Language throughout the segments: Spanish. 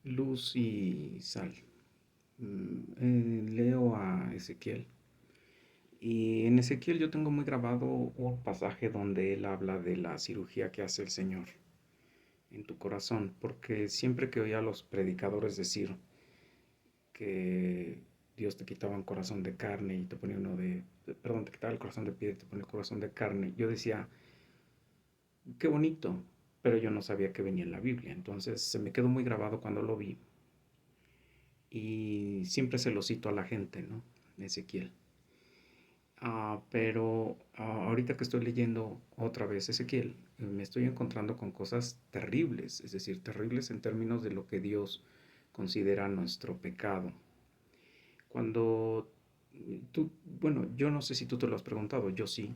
Luz y sal. Leo a Ezequiel. Y en Ezequiel yo tengo muy grabado un pasaje donde él habla de la cirugía que hace el Señor en tu corazón, porque siempre que oía a los predicadores decir que Dios te quitaba un corazón de carne y te ponía uno perdón, te quitaba el corazón de piedra y te ponía el corazón de carne, yo decía, qué bonito, pero yo no sabía que venía en la Biblia, entonces se me quedó muy grabado cuando lo vi y siempre se lo cito a la gente, ¿no? Ezequiel. Pero ahorita que estoy leyendo otra vez Ezequiel, me estoy encontrando con cosas terribles, es decir, terribles en términos de lo que Dios considera nuestro pecado. Cuando tú, bueno, yo no sé si tú te lo has preguntado, yo sí,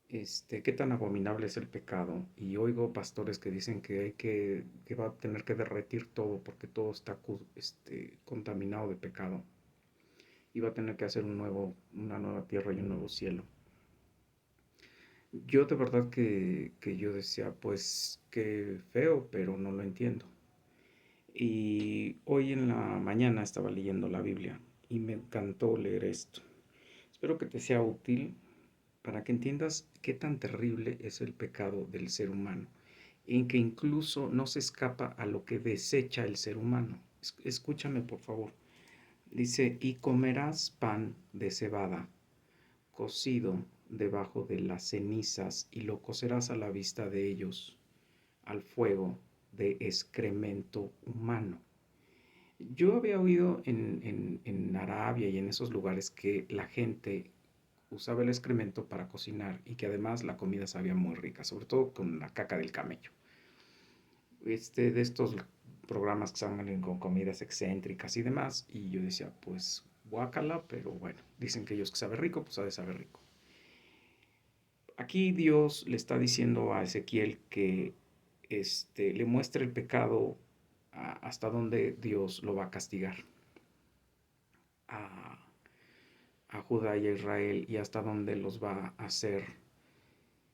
qué tan abominable es el pecado. Y oigo pastores que dicen que va a tener que derretir todo porque todo está contaminado de pecado. Y va a tener que hacer una nueva tierra y un nuevo cielo. Yo de verdad que yo decía, pues qué feo, pero no lo entiendo. Y hoy en la mañana estaba leyendo la Biblia y me encantó leer esto. Espero que te sea útil para que entiendas qué tan terrible es el pecado del ser humano, en que incluso no se escapa a lo que desecha el ser humano. Escúchame por favor. Dice, y comerás pan de cebada, cocido debajo de las cenizas, y lo cocerás a la vista de ellos, al fuego de excremento humano. Yo había oído en Arabia y en esos lugares que la gente usaba el excremento para cocinar y que además la comida sabía muy rica, sobre todo con la caca del camello. De estos programas que salen con comidas excéntricas y demás, y yo decía, pues guácala, pero bueno, dicen que ellos que sabe rico, pues ha de saber rico. Aquí Dios le está diciendo a Ezequiel que le muestre el pecado hasta donde Dios lo va a castigar a, a Judá y a Israel y hasta donde los va a hacer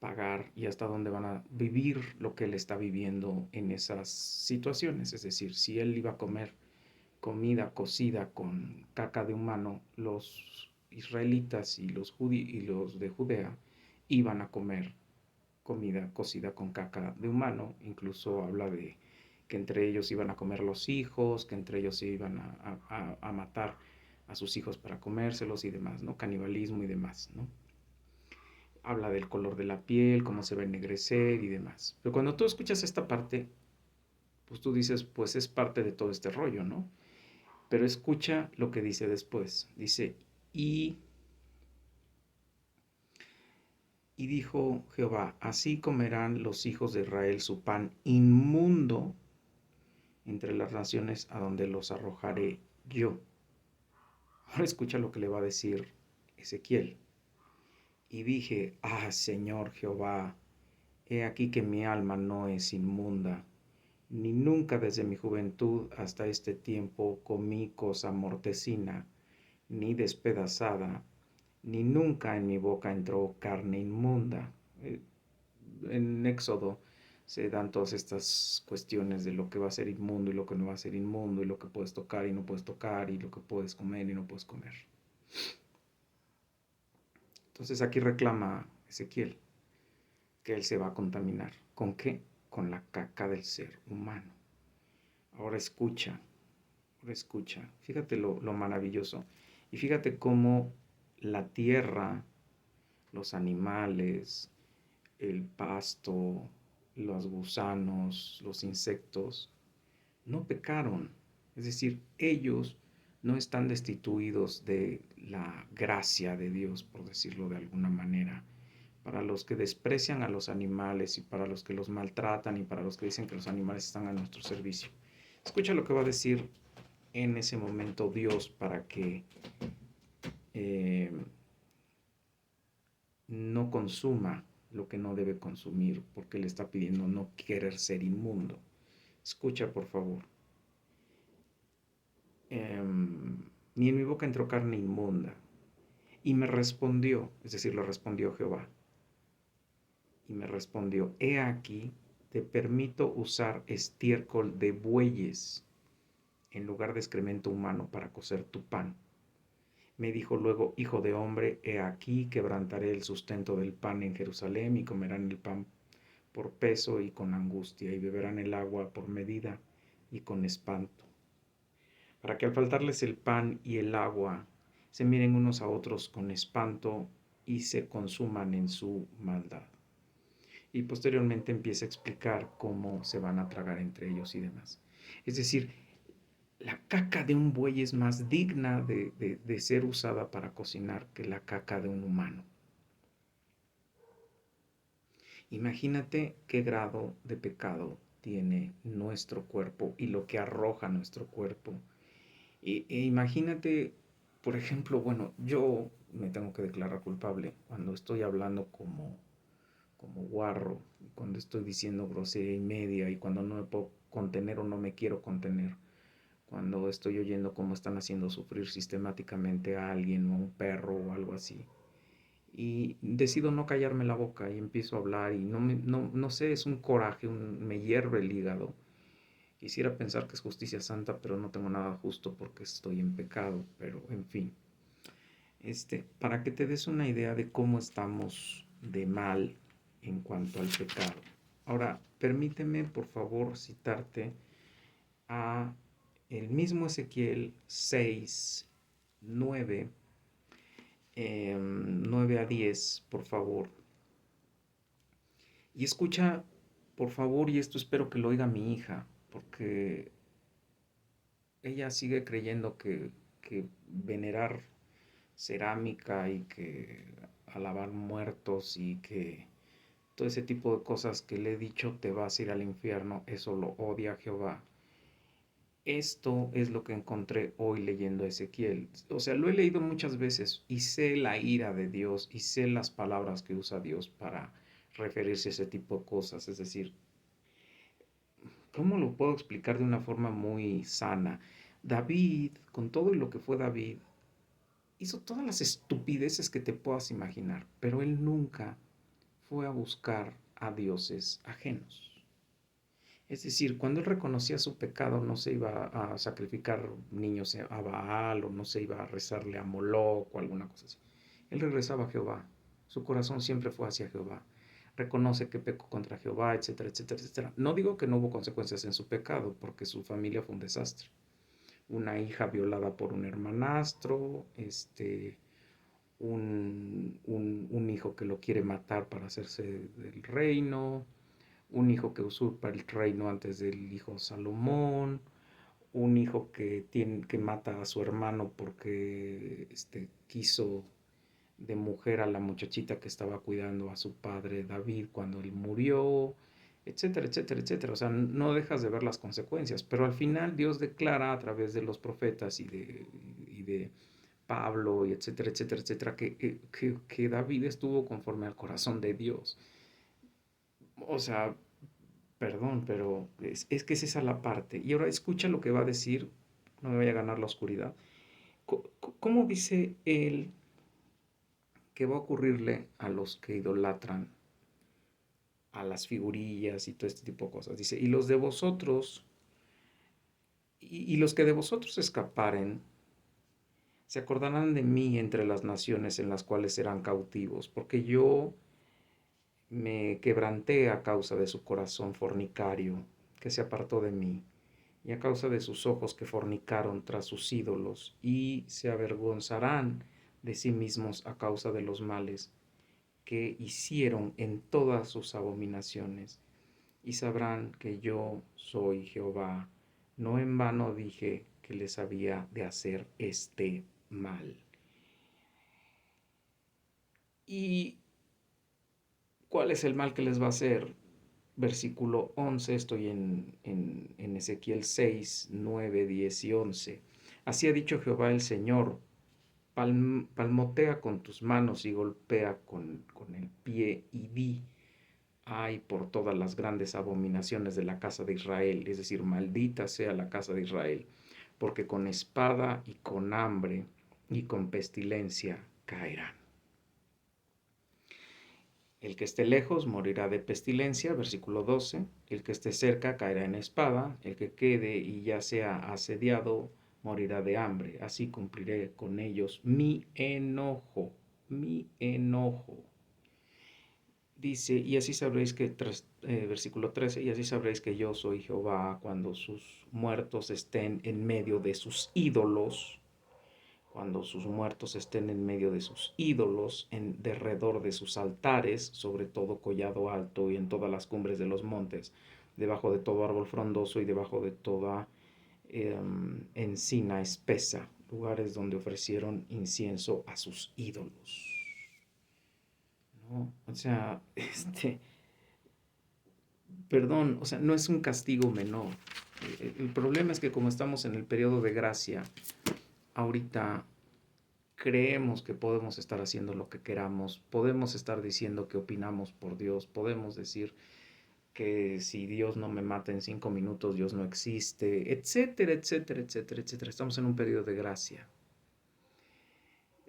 pagar y hasta dónde van a vivir lo que él está viviendo en esas situaciones. Es decir, si él iba a comer comida cocida con caca de humano, los israelitas y los de Judea iban a comer comida cocida con caca de humano. Incluso habla de que entre ellos iban a comer los hijos, que entre ellos se iban a matar a sus hijos para comérselos y demás, ¿no? Canibalismo y demás, ¿no? Habla del color de la piel, cómo se va a ennegrecer y demás. Pero cuando tú escuchas esta parte, pues tú dices, pues es parte de todo este rollo, ¿no? Pero escucha lo que dice después. Dice, y, y dijo Jehová, así comerán los hijos de Israel su pan inmundo entre las naciones a donde los arrojaré yo. Ahora escucha lo que le va a decir Ezequiel. Y dije, Señor Jehová, he aquí que mi alma no es inmunda, ni nunca desde mi juventud hasta este tiempo comí cosa mortecina, ni despedazada, ni nunca en mi boca entró carne inmunda. En Éxodo se dan todas estas cuestiones de lo que va a ser inmundo y lo que no va a ser inmundo, y lo que puedes tocar y no puedes tocar, y lo que puedes comer y no puedes comer. Entonces aquí reclama Ezequiel que él se va a contaminar. ¿Con qué? Con la caca del ser humano. Ahora escucha, ahora escucha. Fíjate lo maravilloso. Y fíjate cómo la tierra, los animales, el pasto, los gusanos, los insectos, no pecaron. Es decir, ellos no están destituidos de la gracia de Dios, por decirlo de alguna manera. Para los que desprecian a los animales y para los que los maltratan y para los que dicen que los animales están a nuestro servicio. Escucha lo que va a decir en ese momento Dios para que eh, no consuma lo que no debe consumir, porque le está pidiendo no querer ser inmundo. Escucha, por favor. Ni en mi boca entró carne inmunda. Y me respondió, es decir, lo respondió Jehová. Y me respondió, he aquí te permito usar estiércol de bueyes en lugar de excremento humano para cocer tu pan. Me dijo luego: hijo de hombre, he aquí quebrantaré el sustento del pan en Jerusalén, y comerán el pan por peso y con angustia, y beberán el agua por medida y con espanto, para que al faltarles el pan y el agua, se miren unos a otros con espanto y se consuman en su maldad. Y posteriormente empieza a explicar cómo se van a tragar entre ellos y demás. Es decir, la caca de un buey es más digna de ser usada para cocinar que la caca de un humano. Imagínate qué grado de pecado tiene nuestro cuerpo y lo que arroja nuestro cuerpo. Imagínate, por ejemplo, bueno, yo me tengo que declarar culpable cuando estoy hablando como guarro, cuando estoy diciendo grosería y media, y cuando no me puedo contener o no me quiero contener, cuando estoy oyendo cómo están haciendo sufrir sistemáticamente a alguien o a un perro o algo así. Y decido no callarme la boca y empiezo a hablar, y no sé, es un coraje, me hierve el hígado. Quisiera pensar que es justicia santa, pero no tengo nada justo porque estoy en pecado, pero en fin. Para que te des una idea de cómo estamos de mal en cuanto al pecado. Ahora, permíteme por favor citarte a el mismo Ezequiel 6, 9, 9 a 10, por favor. Y escucha, por favor, y esto espero que lo oiga mi hija, porque ella sigue creyendo que venerar cerámica y que alabar muertos y que todo ese tipo de cosas que le he dicho, te vas a ir al infierno, eso lo odia Jehová. Esto es lo que encontré hoy leyendo Ezequiel. O sea, lo he leído muchas veces y sé la ira de Dios y sé las palabras que usa Dios para referirse a ese tipo de cosas. Es decir, ¿cómo lo puedo explicar de una forma muy sana? David, con todo lo que fue David, hizo todas las estupideces que te puedas imaginar, pero él nunca fue a buscar a dioses ajenos. Es decir, cuando él reconocía su pecado, no se iba a sacrificar niños a Baal, o no se iba a rezarle a Moloch o alguna cosa así. Él regresaba a Jehová. Su corazón siempre fue hacia Jehová. Reconoce que pecó contra Jehová, etcétera, etcétera, etcétera. No digo que no hubo consecuencias en su pecado, porque su familia fue un desastre. Una hija violada por un hermanastro, un hijo que lo quiere matar para hacerse del reino, un hijo que usurpa el reino antes del hijo Salomón, un hijo que mata a su hermano porque quiso de mujer a la muchachita que estaba cuidando a su padre David cuando él murió, etcétera, etcétera, etcétera. O sea, no dejas de ver las consecuencias, pero al final Dios declara a través de los profetas y de Pablo, y etcétera, etcétera, etcétera, que David estuvo conforme al corazón de Dios. O sea, perdón, pero es que es esa la parte. Y ahora escucha lo que va a decir, no me vaya a ganar la oscuridad. ¿Cómo dice él que va a ocurrirle a los que idolatran a las figurillas y todo este tipo de cosas? Dice: y los de vosotros, y los que de vosotros escaparen, se acordarán de mí entre las naciones en las cuales serán cautivos, porque yo me quebranté a causa de su corazón fornicario, que se apartó de mí, y a causa de sus ojos que fornicaron tras sus ídolos, y se avergonzarán de sí mismos a causa de los males que hicieron en todas sus abominaciones, y sabrán que yo soy Jehová. No en vano dije que les había de hacer este mal. ¿Y cuál es el mal que les va a hacer? Versículo 11, estoy en Ezequiel 6, 9, 10 y 11. Así ha dicho Jehová el Señor: palmotea con tus manos y golpea con el pie, y di: ay por todas las grandes abominaciones de la casa de Israel, es decir, maldita sea la casa de Israel, porque con espada y con hambre y con pestilencia caerán. El que esté lejos morirá de pestilencia, versículo 12. El que esté cerca caerá en espada. El que quede y ya sea asediado morirá de hambre. Así cumpliré con ellos mi enojo, mi enojo. Dice, y así sabréis que, versículo 13, y así sabréis que yo soy Jehová cuando sus muertos estén en medio de sus ídolos, cuando sus muertos estén en medio de sus ídolos, en derredor de sus altares, sobre todo collado alto y en todas las cumbres de los montes, debajo de todo árbol frondoso y debajo de toda encina espesa, lugares donde ofrecieron incienso a sus ídolos. ¿No? O sea, perdón, o sea, no es un castigo menor. El problema es que como estamos en el periodo de gracia, ahorita creemos que podemos estar haciendo lo que queramos, podemos estar diciendo que opinamos por Dios, podemos decir que si Dios no me mata en 5 minutos, Dios no existe, etcétera, etcétera, etcétera, etcétera. Estamos en un periodo de gracia.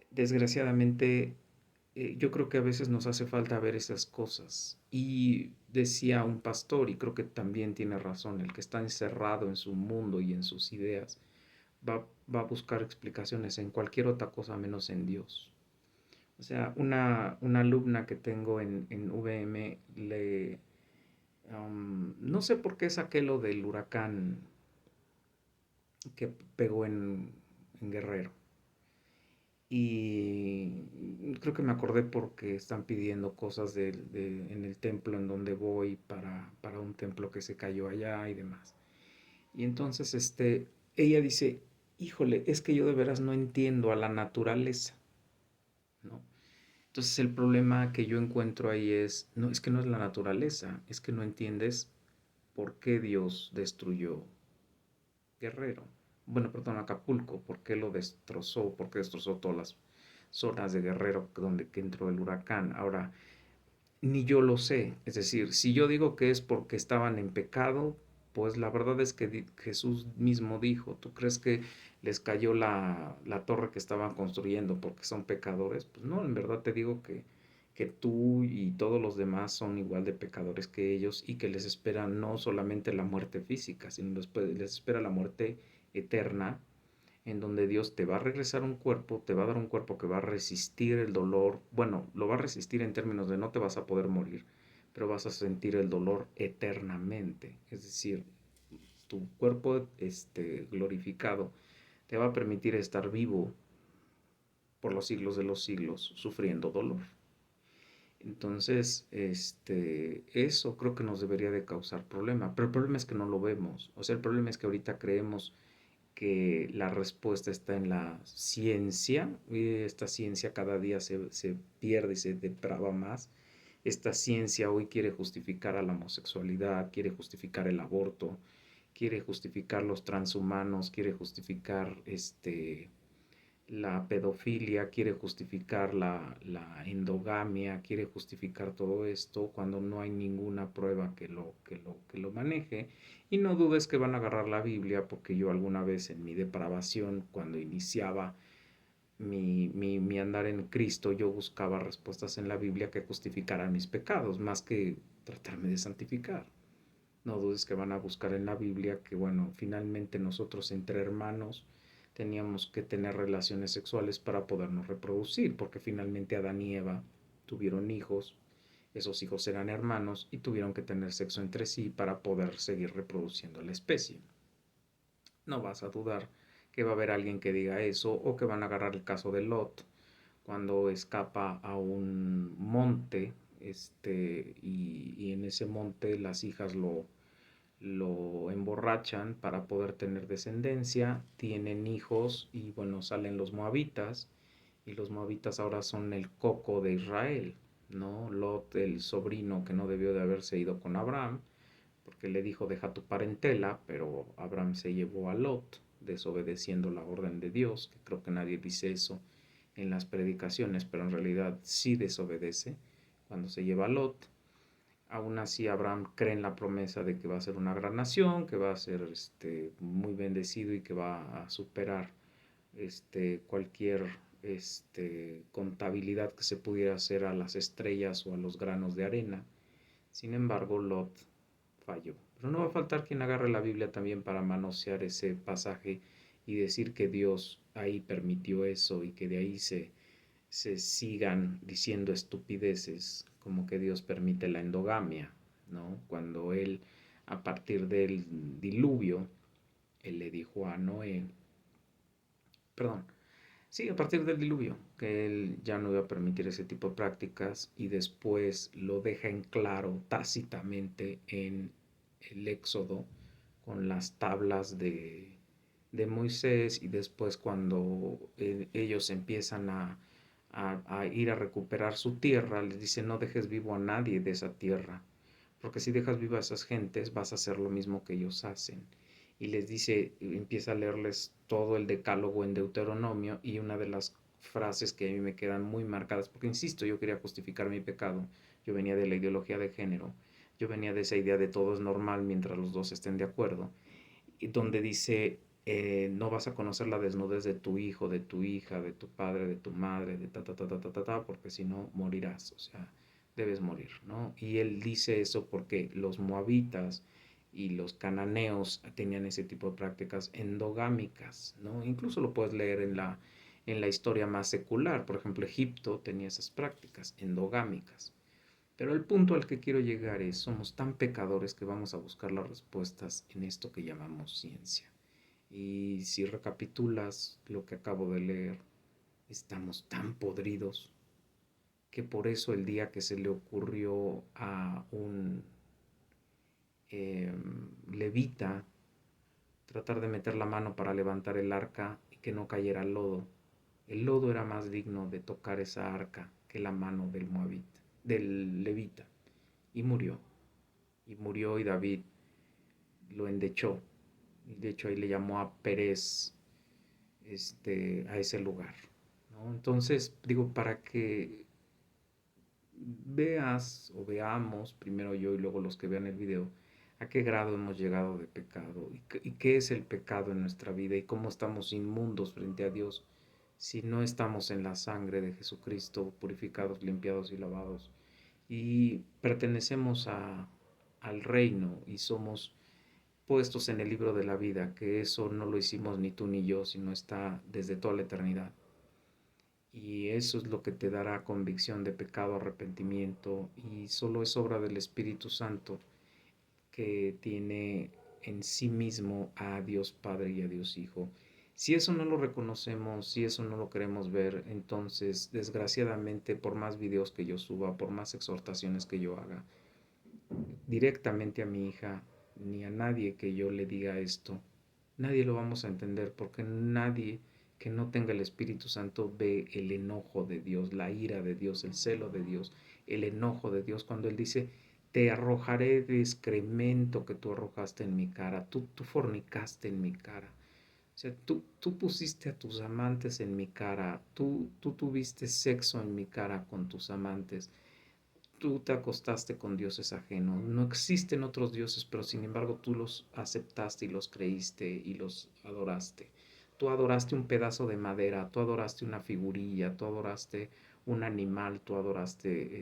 Desgraciadamente, yo creo que a veces nos hace falta ver esas cosas. Y decía un pastor, y creo que también tiene razón, el que está encerrado en su mundo y en sus ideas, va a buscar explicaciones en cualquier otra cosa menos en Dios. O sea, una alumna que tengo en VM, no sé por qué saqué lo del huracán que pegó en Guerrero. Y creo que me acordé porque están pidiendo cosas en el templo en donde voy para un templo que se cayó allá y demás. Y entonces ella dice, híjole, es que yo de veras no entiendo a la naturaleza, ¿no? Entonces el problema que yo encuentro ahí es, no, es que no es la naturaleza, es que no entiendes por qué Dios destruyó Guerrero. Bueno, perdón, Acapulco, por qué lo destrozó, por qué destrozó todas las zonas de Guerrero donde que entró el huracán. Ahora, ni yo lo sé. Es decir, si yo digo que es porque estaban en pecado, pues la verdad es que Jesús mismo dijo, ¿tú crees que les cayó la torre que estaban construyendo porque son pecadores? Pues no, en verdad te digo que tú y todos los demás son igual de pecadores que ellos y que les espera no solamente la muerte física, sino les espera la muerte eterna en donde Dios te va a regresar un cuerpo, te va a dar un cuerpo que va a resistir el dolor, bueno, lo va a resistir en términos de no te vas a poder morir, pero vas a sentir el dolor eternamente, es decir, tu cuerpo glorificado te va a permitir estar vivo por los siglos de los siglos, sufriendo dolor. Entonces, eso creo que nos debería de causar problema, pero el problema es que no lo vemos, o sea, el problema es que ahorita creemos que la respuesta está en la ciencia, y esta ciencia cada día se pierde y se deprava más. Esta ciencia hoy quiere justificar a la homosexualidad, quiere justificar el aborto, quiere justificar los transhumanos, quiere justificar la pedofilia, quiere justificar la endogamia, quiere justificar todo esto cuando no hay ninguna prueba que lo maneje. Y no dudes que van a agarrar la Biblia, porque yo alguna vez en mi depravación, cuando iniciaba mi andar en Cristo, yo buscaba respuestas en la Biblia que justificaran mis pecados, más que tratarme de santificar. No dudes que van a buscar en la Biblia que, bueno, finalmente nosotros entre hermanos teníamos que tener relaciones sexuales para podernos reproducir, porque finalmente Adán y Eva tuvieron hijos, esos hijos eran hermanos y tuvieron que tener sexo entre sí para poder seguir reproduciendo la especie. No vas a dudar que va a haber alguien que diga eso, o que van a agarrar el caso de Lot cuando escapa a un monte, y en ese monte las hijas lo emborrachan para poder tener descendencia, tienen hijos y bueno, salen los moabitas, y los moabitas ahora son el coco de Israel, ¿no? Lot, el sobrino que no debió de haberse ido con Abraham, porque le dijo deja tu parentela, pero Abraham se llevó a Lot, desobedeciendo la orden de Dios, que creo que nadie dice eso en las predicaciones, pero en realidad sí desobedece cuando se lleva a Lot. Aún así, Abraham cree en la promesa de que va a ser una gran nación, que va a ser muy bendecido y que va a superar cualquier contabilidad que se pudiera hacer a las estrellas o a los granos de arena. Sin embargo, Lot falló. Pero no va a faltar quien agarre la Biblia también para manosear ese pasaje y decir que Dios ahí permitió eso y que de ahí se sigan diciendo estupideces, como que Dios permite la endogamia, ¿no? Cuando él, a partir del diluvio, él le dijo a Noé, perdón, sí, a partir del diluvio, que él ya no iba a permitir ese tipo de prácticas y después lo deja en claro tácitamente en el Éxodo con las tablas de Moisés y después cuando ellos empiezan a ir a recuperar su tierra, les dice no dejes vivo a nadie de esa tierra, porque si dejas vivo a esas gentes vas a hacer lo mismo que ellos hacen. Y les dice, empieza a leerles todo el decálogo en Deuteronomio y una de las frases que a mí me quedan muy marcadas, porque insisto, yo quería justificar mi pecado, yo venía de la ideología de género, yo venía de esa idea de todo es normal mientras los dos estén de acuerdo, y donde dice, no vas a conocer la desnudez de tu hijo, de tu hija, de tu padre, de tu madre, de ta, ta, ta, ta, ta, ta, ta, porque si no morirás, o sea, debes morir, ¿no? Y él dice eso porque los moabitas y los cananeos tenían ese tipo de prácticas endogámicas, ¿no? Incluso lo puedes leer en la historia más secular, por ejemplo, Egipto tenía esas prácticas endogámicas. Pero el punto al que quiero llegar es, somos tan pecadores que vamos a buscar las respuestas en esto que llamamos ciencia. Y si recapitulas lo que acabo de leer, estamos tan podridos que por eso el día que se le ocurrió a un levita tratar de meter la mano para levantar el arca y que no cayera al lodo, el lodo era más digno de tocar esa arca que la mano del moabita, del levita, y murió. Y murió y David lo endechó. Y de hecho ahí le llamó a Pérez a ese lugar, ¿no? Entonces, digo, para que veas o veamos, primero yo y luego los que vean el video, a qué grado hemos llegado de pecado y qué es el pecado en nuestra vida y cómo estamos inmundos frente a Dios si no estamos en la sangre de Jesucristo, purificados, limpiados y lavados. Y pertenecemos al reino y somos puestos en el libro de la vida, que eso no lo hicimos ni tú ni yo, sino está desde toda la eternidad. Y eso es lo que te dará convicción de pecado, arrepentimiento, y solo es obra del Espíritu Santo que tiene en sí mismo a Dios Padre y a Dios Hijo. Si eso no lo reconocemos, si eso no lo queremos ver, entonces desgraciadamente por más videos que yo suba, por más exhortaciones que yo haga, directamente a mi hija, ni a nadie que yo le diga esto, nadie lo vamos a entender porque nadie que no tenga el Espíritu Santo ve el enojo de Dios, la ira de Dios, el celo de Dios, el enojo de Dios cuando Él dice, te arrojaré de excremento que tú arrojaste en mi cara, tú fornicaste en mi cara. O sea, tú pusiste a tus amantes en mi cara, tú tuviste sexo en mi cara con tus amantes, tú te acostaste con dioses ajenos. No existen otros dioses, pero sin embargo tú los aceptaste y los creíste y los adoraste. Tú adoraste un pedazo de madera, tú adoraste una figurilla, tú adoraste un animal, tú adoraste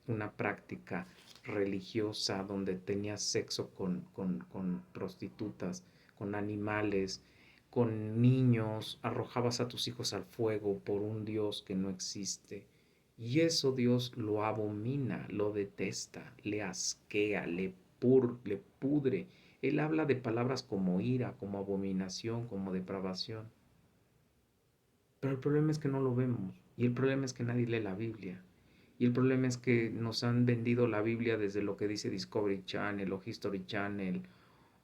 una práctica religiosa donde tenías sexo con prostitutas, con animales, con niños, arrojabas a tus hijos al fuego por un Dios que no existe. Y eso Dios lo abomina, lo detesta, le asquea, le pudre. Él habla de palabras como ira, como abominación, como depravación. Pero el problema es que no lo vemos. Y el problema es que nadie lee la Biblia. Y el problema es que nos han vendido la Biblia desde lo que dice Discovery Channel o History Channel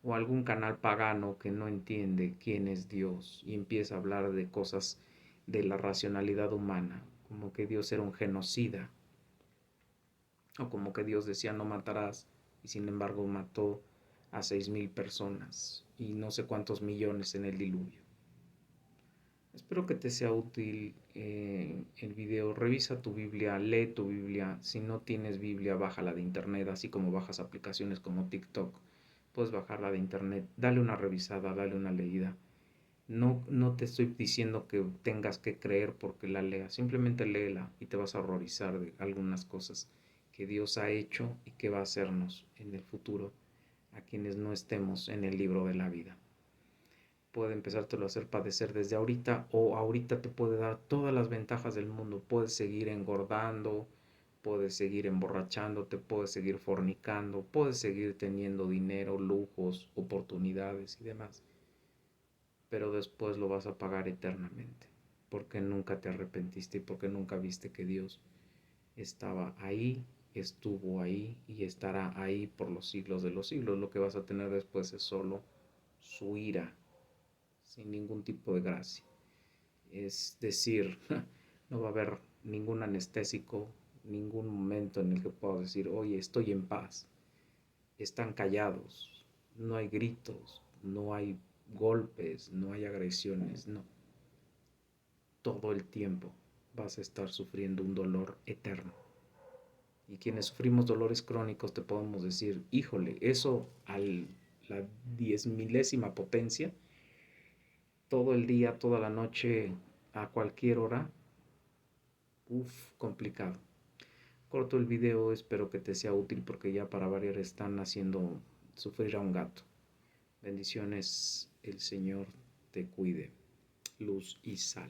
o algún canal pagano que no entiende quién es Dios y empieza a hablar de cosas de la racionalidad humana, como que Dios era un genocida o como que Dios decía no matarás y sin embargo mató a 6,000 personas y no sé cuántos millones en el diluvio. Espero que te sea útil el video. Revisa tu Biblia, lee tu Biblia. Si no tienes Biblia, bájala de internet, así como bajas aplicaciones como TikTok. Puedes bajarla de internet, dale una revisada, dale una leída. No te estoy diciendo que tengas que creer porque la leas, simplemente léela y te vas a horrorizar de algunas cosas que Dios ha hecho y que va a hacernos en el futuro a quienes no estemos en el libro de la vida. Puede empezártelo a hacer padecer desde ahorita o ahorita te puede dar todas las ventajas del mundo. Puedes seguir engordando, puedes seguir emborrachándote, puedes seguir fornicando, puedes seguir teniendo dinero, lujos, oportunidades y demás, pero después lo vas a pagar eternamente, porque nunca te arrepentiste y porque nunca viste que Dios estaba ahí, estuvo ahí y estará ahí por los siglos de los siglos. Lo que vas a tener después es solo su ira, sin ningún tipo de gracia. Es decir, no va a haber ningún anestésico, ningún momento en el que puedas decir, oye, estoy en paz. Están callados, no hay gritos, no hay golpes, no hay agresiones, no. Todo el tiempo vas a estar sufriendo un dolor eterno. Y quienes sufrimos dolores crónicos te podemos decir, híjole, eso a la 10.000ª potencia, todo el día, toda la noche, a cualquier hora, complicado. Corto el video, espero que te sea útil porque ya para variar están haciendo sufrir a un gato. Bendiciones, el Señor te cuide. Luz y sal.